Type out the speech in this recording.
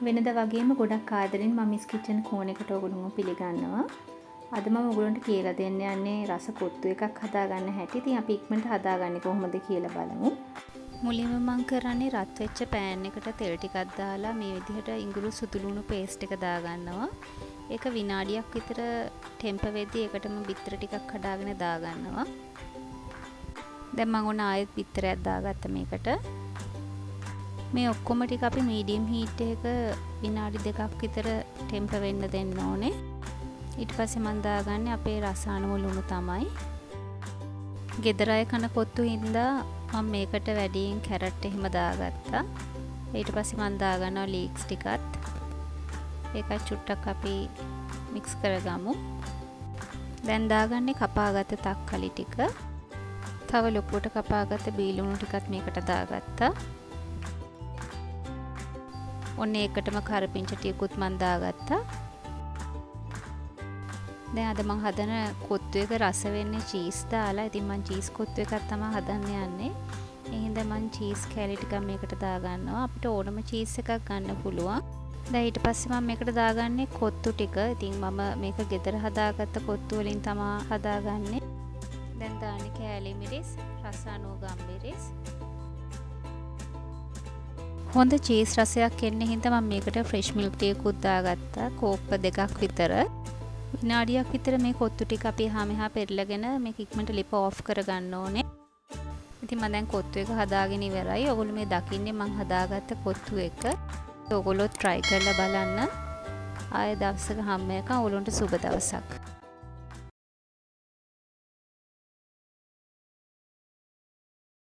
වෙනද වගේම ගොඩක් ආදරෙන් මම මිස් කිචන් කෝන් එකට ඔයගොල්ලෝ පිළිගන්නවා. අද මම ඔයගොල්ලන්ට කියලා දෙන්න යන්නේ රස කොත්තු එකක් හදාගන්න හැටි. ඉතින් අපි ඉක්මනට හදාගන්නේ කොහොමද කියලා බලමු. මුලින්ම මම කරන්නේ රත් වෙච්ච පෑන් එකට තෙල් ටිකක් දාලා මේ විදිහට ඉඟුරු සුදු ලුණු පේස්ට් එක දාගන්නවා. ඒක විනාඩියක් විතර ටෙම්ප වෙද්දී ඒකටම බිත්තර ටිකක් කඩාගෙන දාගන්නවා. දැන් මම ඕන ආයෙත් බිත්තරයක් දාගත්ත මේකට. මේ ඔක්කොම ටික අපි මීඩියම් හීට් එකක විනාඩි 2ක් විතර ටෙම්ප වෙන්න දෙන්න ඕනේ. ඊට පස්සේ මම දාගන්නේ අපේ රස අනුව ලුණු තමයි. ගෙදර අය කන කොත්තු හින්දා මම මේකට වැඩියෙන් කැරට් එහෙම දාගත්තා. ඊට පස්සේ මම දාගන්නවා ලීක්ස් ටිකත්. ඒකත් චුට්ටක් අපි මික්ස් කරගමු. දැන් දාගන්නේ කපාගත්ත තක්කලි ටික. තව ලොකුවට කපාගත්ත බීලුණු ටිකත් මේකට දාගත්තා. ඔන්න ඒකටම කරපිංච ටිකකුත් මම දාගත්තා. දැන් අද මම හදන කොත්තු එක රස වෙන්නේ චීස් දාලා. ඉතින් මම චීස් කොත්තු එකක් තමයි හදන්න යන්නේ. ඒ හින්දා මම චීස් කැලි ටිකක් මේකට දාගන්නවා. අපිට ඕනම චීස් එකක් ගන්න පුළුවන්. දැන් ඊට පස්සේ මම මේකට දාගන්නේ කොත්තු ටික. ඉතින් මම මේක ගෙදර හදාගත්ත කොත්තු වලින් තමයි හදාගන්නේ. දැන් දාන්නේ කෑලි මිරිස්, රස අනුව ගම්මිරිස්. හොඳ චීස් රසයක් එන්න හින්දා මම මේකට ෆ්‍රෙෂ් මිල්ක් ටිකකුත් දාගත්තා. කෝප්ප 2ක් විතර. විනාඩියක් විතර මේ කොත්තු ටික අපි එහා මෙහා පෙරලගෙන මේක ඉක්මනට ලිප ඔෆ් කරගන්න ඕනේ. ඉතින් මම දැන් කොත්තු එක හදාගෙන ඉවරයි. ඔයගොල්ලෝ මේ දකින්නේ මම හදාගත්ත කොත්තු එක. ඔයගොල්ලෝ try කරලා බලන්න. ආයෙ දවසක හැම එකම ඔයගොල්ලන්ට සුබ දවසක්.